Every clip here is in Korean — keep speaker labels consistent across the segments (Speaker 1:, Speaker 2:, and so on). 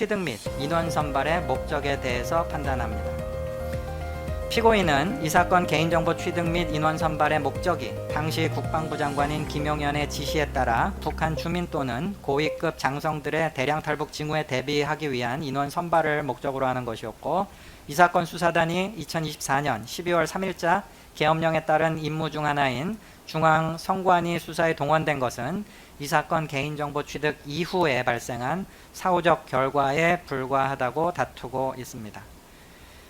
Speaker 1: 취득 및 인원 선발의 목적에 대해서 판단합니다. 피고인은 이 사건 개인정보 취득 및 인원 선발의 목적이 당시 국방부 장관인 김용현의 지시에 따라 북한 주민 또는 고위급 장성들의 대량 탈북 징후에 대비하기 위한 인원 선발을 목적으로 하는 것이었고, 이 사건 수사단이 2024년 12월 3일자 계엄령에 따른 임무 중 하나인 중앙선관위 수사에 동원된 것은 이 사건 개인정보 취득 이후에 발생한 사후적 결과에 불과하다고 다투고 있습니다.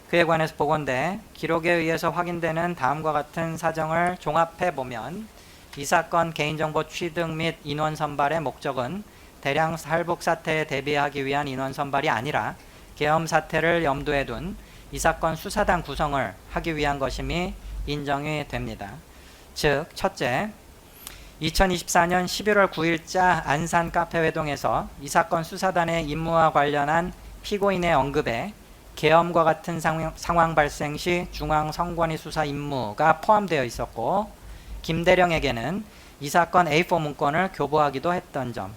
Speaker 1: 그에 관해서 보건대 기록에 의해서 확인되는 다음과 같은 사정을 종합해보면, 이 사건 개인정보 취득 및 인원 선발의 목적은 대량 탈북 사태에 대비하기 위한 인원 선발이 아니라 계엄 사태를 염두에 둔 이 사건 수사단 구성을 하기 위한 것임이 인정이 됩니다. 즉, 첫째, 2024년 11월 9일자 안산 카페 회동에서 이 사건 수사단의 임무와 관련한 피고인의 언급에 계엄과 같은 상황 발생 시 중앙선관위 수사 임무가 포함되어 있었고, 김대령에게는 이 사건 A4 문건을 교부하기도 했던 점,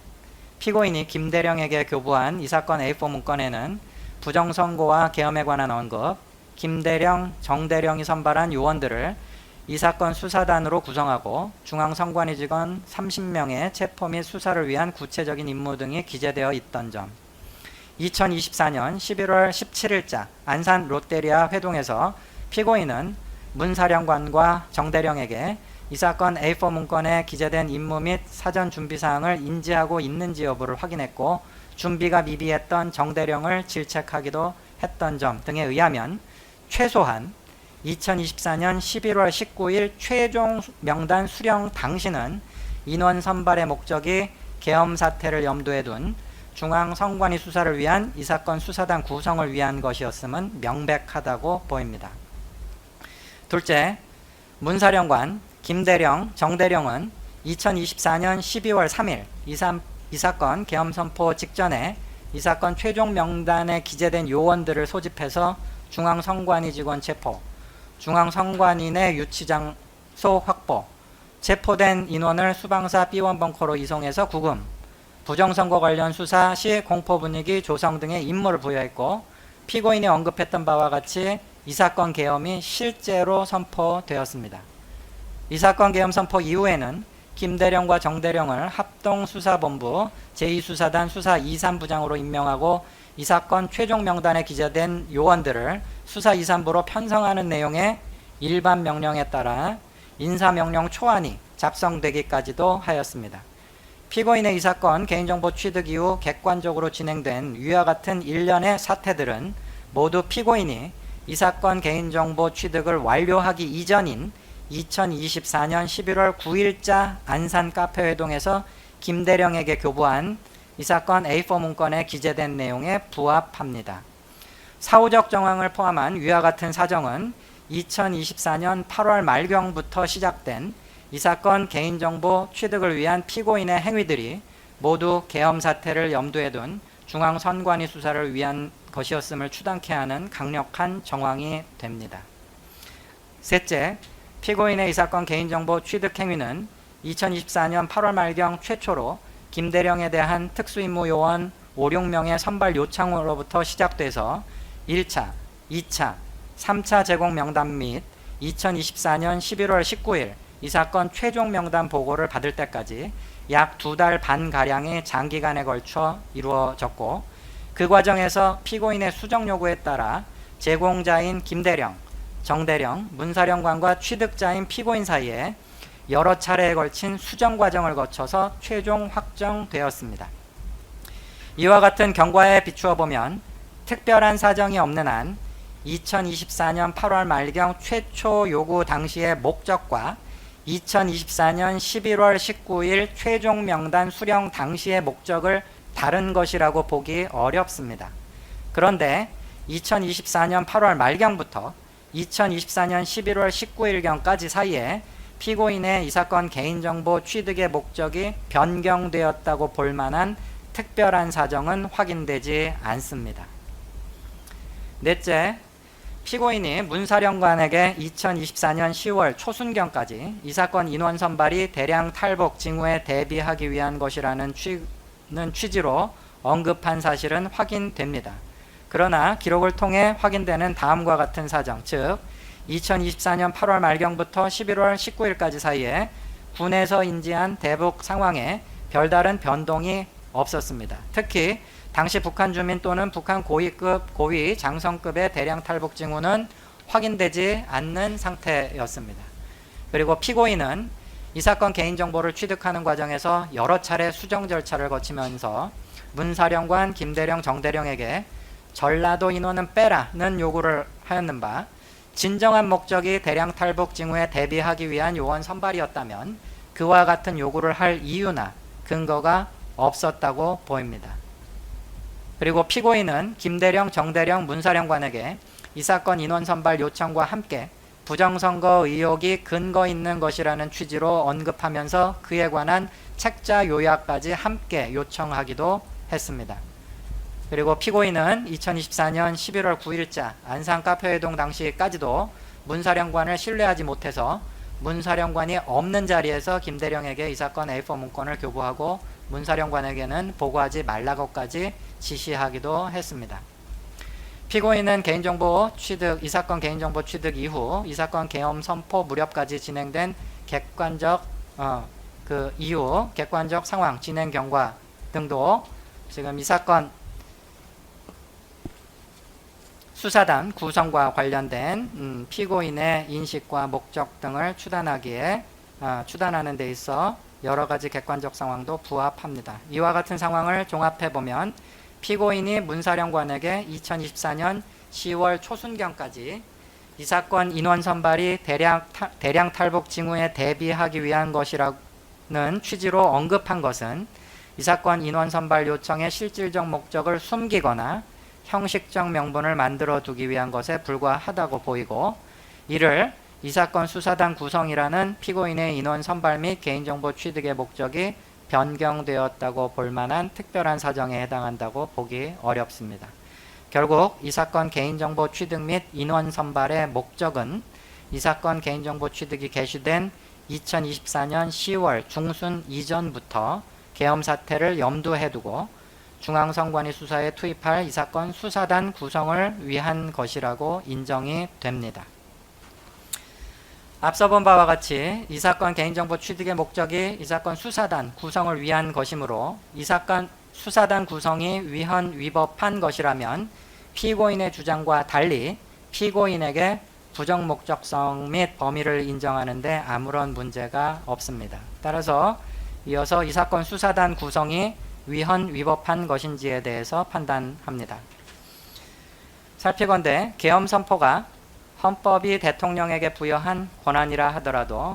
Speaker 1: 피고인이 김대령에게 교부한 이 사건 A4 문건에는 부정선고와 계엄에 관한 언급, 김대령, 정대령이 선발한 요원들을 이 사건 수사단으로 구성하고 중앙선관위 직원 30명의 체포 및 수사를 위한 구체적인 임무 등이 기재되어 있던 점, 2024년 11월 17일자 안산 롯데리아 회동에서 피고인은 문사령관과 정대령에게 이 사건 A4 문건에 기재된 임무 및 사전 준비 사항을 인지하고 있는지 여부를 확인했고, 준비가 미비했던 정대령을 질책하기도 했던 점 등에 의하면 최소한 2024년 11월 19일 최종 명단 수령 당시는 인원 선발의 목적이 계엄 사태를 염두에 둔 중앙선관위 수사를 위한 이 사건 수사단 구성을 위한 것이었음은 명백하다고 보입니다. 둘째, 문사령관, 김대령, 정대령은 2024년 12월 3일 이 사건 계엄 선포 직전에 이 사건 최종 명단에 기재된 요원들을 소집해서 중앙선관위 직원 체포, 중앙선관위 내 유치장소 확보, 체포된 인원을 수방사 B1 벙커로 이송해서 구금, 부정선거 관련 수사 시 공포 분위기 조성 등의 임무를 부여했고, 피고인이 언급했던 바와 같이 이 사건 계엄이 실제로 선포되었습니다. 이 사건 계엄 선포 이후에는 김대령과 정대령을 합동수사본부 제2수사단 수사 2, 3부장으로 임명하고 이 사건 최종 명단에 기재된 요원들을 수사 2, 3부로 편성하는 내용의 일반 명령에 따라 인사명령 초안이 작성되기까지도 하였습니다. 피고인의 이 사건 개인정보 취득 이후 객관적으로 진행된 위와 같은 일련의 사태들은 모두 피고인이 이 사건 개인정보 취득을 완료하기 이전인 2024년 11월 9일자 안산 카페 회동에서 김대령에게 교부한 이 사건 A4 문건에 기재된 내용에 부합합니다. 사후적 정황을 포함한 위와 같은 사정은 2024년 8월 말경부터 시작된 이 사건 개인정보 취득을 위한 피고인의 행위들이 모두 계엄 사태를 염두에 둔 중앙선관위 수사를 위한 것이었음을 추단케 하는 강력한 정황이 됩니다. 셋째, 피고인의 이 사건 개인정보 취득 행위는 2024년 8월 말경 최초로 김대령에 대한 특수임무 요원 5, 6명의 선발 요청으로부터 시작돼서 1차, 2차, 3차 제공 명단 및 2024년 11월 19일 이 사건 최종 명단 보고를 받을 때까지 약 2달 반가량의 장기간에 걸쳐 이루어졌고, 그 과정에서 피고인의 수정 요구에 따라 제공자인 김대령, 정대령, 문사령관과 취득자인 피고인 사이에 여러 차례에 걸친 수정 과정을 거쳐서 최종 확정되었습니다. 이와 같은 경과에 비추어 보면 특별한 사정이 없는 한 2024년 8월 말경 최초 요구 당시의 목적과 2024년 11월 19일 최종 명단 수령 당시의 목적을 다른 것이라고 보기 어렵습니다. 그런데 2024년 8월 말경부터 2024년 11월 19일경까지 사이에 피고인의 이 사건 개인정보 취득의 목적이 변경되었다고 볼 만한 특별한 사정은 확인되지 않습니다. 넷째, 피고인이 문사령관에게 2024년 10월 초순경까지 이 사건 인원 선발이 대량 탈북 징후에 대비하기 위한 것이라는 취지로 언급한 사실은 확인됩니다. 그러나 기록을 통해 확인되는 다음과 같은 사정, 즉 2024년 8월 말경부터 11월 19일까지 사이에 군에서 인지한 대북 상황에 별다른 변동이 없었습니다. 특히 당시 북한 주민 또는 북한 고위급, 고위 장성급의 대량 탈북 징후는 확인되지 않는 상태였습니다. 그리고 피고인은 이 사건 개인정보를 취득하는 과정에서 여러 차례 수정 절차를 거치면서 문사령관 김대령, 정대령에게 전라도 인원은 빼라는 요구를 하였는 바 진정한 목적이 대량 탈북 징후에 대비하기 위한 요원 선발이었다면 그와 같은 요구를 할 이유나 근거가 없었다고 보입니다. 그리고 피고인은 김대령, 정대령, 문사령관에게 이 사건 인원 선발 요청과 함께 부정선거 의혹이 근거 있는 것이라는 취지로 언급하면서 그에 관한 책자 요약까지 함께 요청하기도 했습니다. 그리고 피고인은 2024년 11월 9일자 안산 카페회동 당시까지도 문사령관을 신뢰하지 못해서 문사령관이 없는 자리에서 김대령에게 이 사건 A4 문건을 교부하고 문사령관에게는 보고하지 말라고까지 지시하기도 했습니다. 피고인은 개인정보 취득, 이 사건 개인정보 취득 이후 이 사건 계엄 선포 무렵까지 진행된 객관적 이후 객관적 상황, 진행 경과 등도 지금 이 사건 수사단 구성과 관련된 피고인의 인식과 목적 등을 추단하는 데 있어 여러 가지 객관적 상황도 부합합니다. 이와 같은 상황을 종합해 보면 피고인이 문사령관에게 2024년 10월 초순경까지 이 사건 인원 선발이 대량 탈북 징후에 대비하기 위한 것이라는 취지로 언급한 것은 이 사건 인원 선발 요청의 실질적 목적을 숨기거나 형식적 명분을 만들어 두기 위한 것에 불과하다고 보이고, 이를 이 사건 수사단 구성이라는 피고인의 인원 선발 및 개인정보 취득의 목적이 변경되었다고 볼 만한 특별한 사정에 해당한다고 보기 어렵습니다. 결국 이 사건 개인정보 취득 및 인원 선발의 목적은 이 사건 개인정보 취득이 개시된 2024년 10월 중순 이전부터 계엄 사태를 염두에 두고 중앙선관위 수사에 투입할 이 사건 수사단 구성을 위한 것이라고 인정이 됩니다. 앞서 본 바와 같이 이 사건 개인정보 취득의 목적이 이 사건 수사단 구성을 위한 것이므로 이 사건 수사단 구성이 위헌 위법한 것이라면 피고인의 주장과 달리 피고인에게 부정 목적성 및 범위를 인정하는 데 아무런 문제가 없습니다. 따라서 이어서 이 사건 수사단 구성이 위헌 위법한 것인지에 대해서 판단합니다. 살피건대 계엄 선포가 헌법이 대통령에게 부여한 권한이라 하더라도